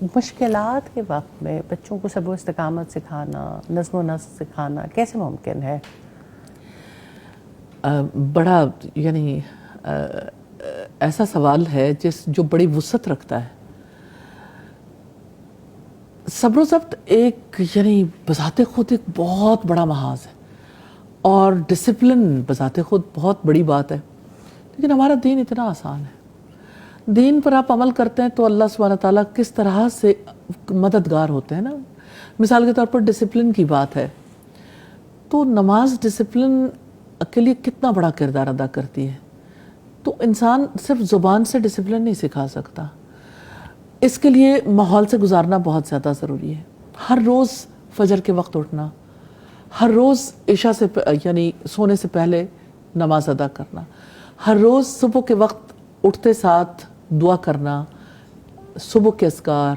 مشکلات کے وقت میں بچوں کو صبر و استقامت سکھانا، نظم و نسق سکھانا کیسے ممکن ہے؟ بڑا یعنی ایسا سوال ہے جو بڑی وسعت رکھتا ہے۔ صبر و ضبط ایک یعنی بذات خود ایک بہت بڑا محاذ ہے، اور ڈسپلن بذات خود بہت بڑی بات ہے، لیکن ہمارا دین اتنا آسان ہے۔ دین پر آپ عمل کرتے ہیں تو اللہ سبحانہ تعالیٰ کس طرح سے مددگار ہوتے ہیں نا۔ مثال کے طور پر ڈسپلن کی بات ہے تو نماز ڈسپلن کے لیے کتنا بڑا کردار ادا کرتی ہے۔ تو انسان صرف زبان سے ڈسپلن نہیں سکھا سکتا، اس کے لیے ماحول سے گزارنا بہت زیادہ ضروری ہے۔ ہر روز فجر کے وقت اٹھنا، ہر روز عشاء سے یعنی سونے سے پہلے نماز ادا کرنا، ہر روز صبح کے وقت اٹھتے ساتھ دعا کرنا، صبح کے اذکار،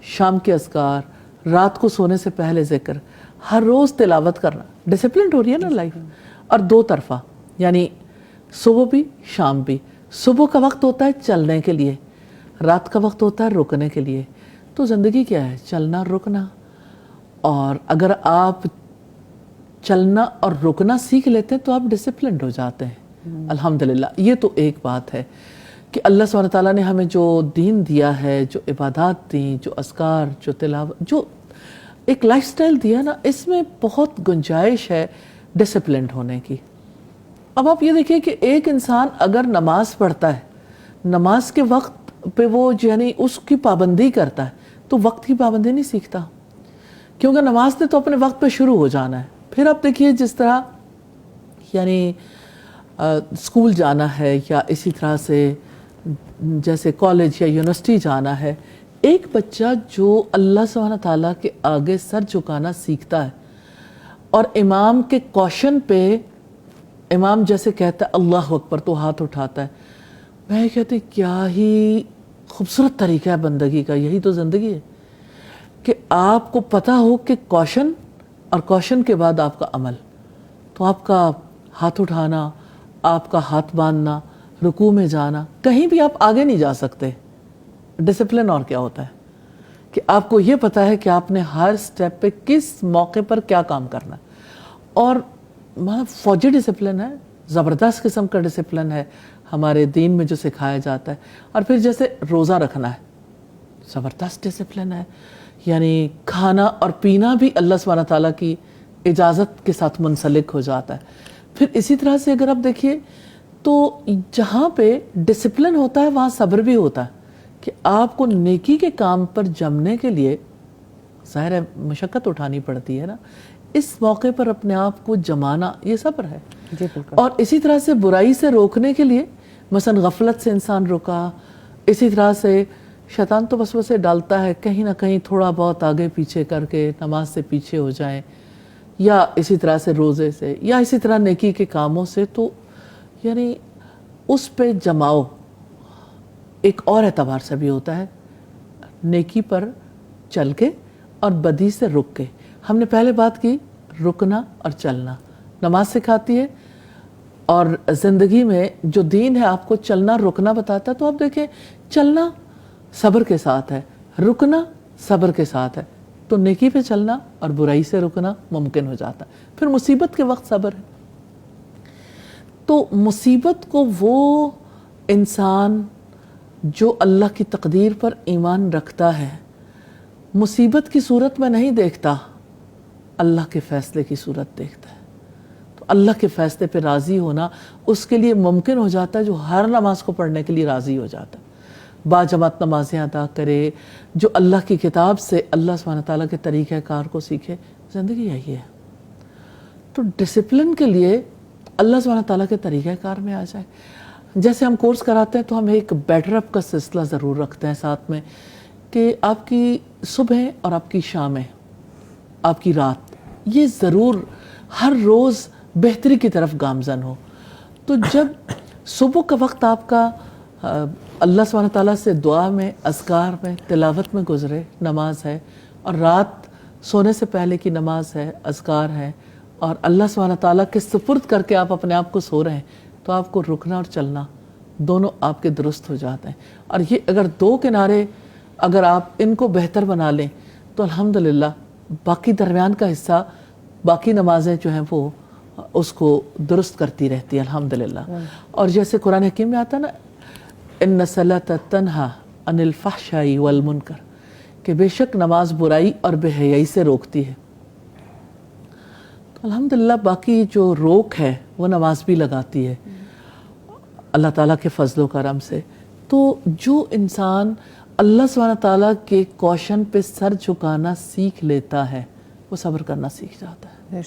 شام کے اذکار، رات کو سونے سے پہلے ذکر، ہر روز تلاوت کرنا، ڈسپلنڈ ہو رہی ہے نا لائف۔ اور دو طرفہ یعنی صبح بھی شام بھی۔ صبح کا وقت ہوتا ہے چلنے کے لیے، رات کا وقت ہوتا ہے رکنے کے لیے۔ تو زندگی کیا ہے؟ چلنا رکنا۔ اور اگر آپ چلنا اور رکنا سیکھ لیتے ہیں تو آپ ڈسپلنڈ ہو جاتے ہیں الحمدللہ۔ یہ تو ایک بات ہے کہ اللہ سبحانہ تعالیٰ نے ہمیں جو دین دیا ہے، جو عبادات دیں، جو اذکار، جو تلاوت، جو ایک لائف سٹائل دیا نا، اس میں بہت گنجائش ہے ڈسپلنڈ ہونے کی۔ اب آپ یہ دیکھیں کہ ایک انسان اگر نماز پڑھتا ہے، نماز کے وقت پہ وہ یعنی اس کی پابندی کرتا ہے، تو وقت کی پابندی نہیں سیکھتا، کیونکہ نماز نے تو اپنے وقت پہ شروع ہو جانا ہے۔ پھر آپ دیکھیے جس طرح یعنی اسکول جانا ہے، یا اسی طرح سے جیسے کالج یا یونیورسٹی جانا ہے، ایک بچہ جو اللہ سبحانہ تعالیٰ کے آگے سر جھکانا سیکھتا ہے اور امام کے کوشن پہ امام جیسے کہتا ہے اللہ اکبر تو ہاتھ اٹھاتا ہے، میں کہتی کیا ہی خوبصورت طریقہ ہے بندگی کا۔ یہی تو زندگی ہے کہ آپ کو پتہ ہو کہ کوشن اور کوشن کے بعد آپ کا عمل، تو آپ کا ہاتھ اٹھانا، آپ کا ہاتھ باندھنا، رکوع میں جانا، کہیں بھی آپ آگے نہیں جا سکتے۔ ڈسپلن اور کیا ہوتا ہے کہ آپ کو یہ پتہ ہے کہ آپ نے ہر سٹیپ پہ کس موقع پر کیا کام کرنا ہے۔ اور فوجی ڈسپلن ہے، زبردست قسم کا ڈسپلن ہے ہمارے دین میں جو سکھایا جاتا ہے۔ اور پھر جیسے روزہ رکھنا ہے، زبردست ڈسپلن ہے، یعنی کھانا اور پینا بھی اللہ سبحانہ تعالیٰ کی اجازت کے ساتھ منسلک ہو جاتا ہے۔ پھر اسی طرح سے اگر آپ دیکھیے تو جہاں پہ ڈسپلن ہوتا ہے وہاں صبر بھی ہوتا ہے، کہ آپ کو نیکی کے کام پر جمنے کے لیے ظاہر ہے مشقت اٹھانی پڑتی ہے نا، اس موقع پر اپنے آپ کو جمانا یہ صبر ہے۔ جی بالکل۔ اور اسی طرح سے برائی سے روکنے کے لیے مثلا غفلت سے انسان روکا، اسی طرح سے شیطان تو وسوسے ڈالتا ہے کہیں نہ کہیں تھوڑا بہت آگے پیچھے کر کے نماز سے پیچھے ہو جائیں، یا اسی طرح سے روزے سے، یا اسی طرح نیکی کے کاموں سے، تو یعنی اس پہ جماؤ ایک اور اعتبار سے بھی ہوتا ہے، نیکی پر چل کے اور بدی سے رک کے۔ ہم نے پہلے بات کی رکنا اور چلنا، نماز سکھاتی ہے، اور زندگی میں جو دین ہے آپ کو چلنا رکنا بتاتا ہے۔ تو آپ دیکھیں چلنا صبر کے ساتھ ہے، رکنا صبر کے ساتھ ہے، تو نیکی پہ چلنا اور برائی سے رکنا ممکن ہو جاتا ہے۔ پھر مصیبت کے وقت صبر ہے۔ تو مصیبت کو وہ انسان جو اللہ کی تقدیر پر ایمان رکھتا ہے، مصیبت کی صورت میں نہیں دیکھتا، اللہ کے فیصلے کی صورت دیکھتا ہے۔ تو اللہ کے فیصلے پہ راضی ہونا اس کے لیے ممکن ہو جاتا ہے جو ہر نماز کو پڑھنے کے لیے راضی ہو جاتا ہے، باجماعت نمازیں ادا کرے، جو اللہ کی کتاب سے اللہ سبحانہ تعالیٰ کے طریقہ کار کو سیکھے۔ زندگی یہی ہے۔ تو ڈسپلن کے لیے اللہ سبحانہ تعالیٰ کے طریقہ کار میں آ جائے۔ جیسے ہم کورس کراتے ہیں تو ہم ایک بیٹر اپ کا سلسلہ ضرور رکھتے ہیں ساتھ میں، کہ آپ کی صبح اور آپ کی شامیں، آپ کی رات، یہ ضرور ہر روز بہتری کی طرف گامزن ہو۔ تو جب صبح کا وقت آپ کا اللہ سبحانہ تعالیٰ سے دعا میں، اذکار میں، تلاوت میں گزرے، نماز ہے، اور رات سونے سے پہلے کی نماز ہے، اذکار ہے، اور اللہ سبحانہ تعالیٰ کے سپرد کر کے آپ اپنے آپ کو سو رہے ہیں، تو آپ کو رکنا اور چلنا دونوں آپ کے درست ہو جاتے ہیں۔ اور یہ اگر دو کنارے اگر آپ ان کو بہتر بنا لیں تو الحمدللہ باقی درمیان کا حصہ، باقی نمازیں جو ہیں وہ اس کو درست کرتی رہتی ہیں الحمدللہ. اور جیسے قرآن حکیم میں آتا نا ان الصلاۃ تنہا عن الفحشاء والمنکر، کہ بے شک نماز برائی اور بے حیائی سے روکتی ہے. تو الحمدللہ باقی جو روک ہے وہ نماز بھی لگاتی ہے اللہ تعالیٰ کے فضل و کرم سے. تو جو انسان اللہ سبحانہ تعالیٰ کے کوشن پہ سر جھکانا سیکھ لیتا ہے وہ صبر کرنا سیکھ جاتا ہے.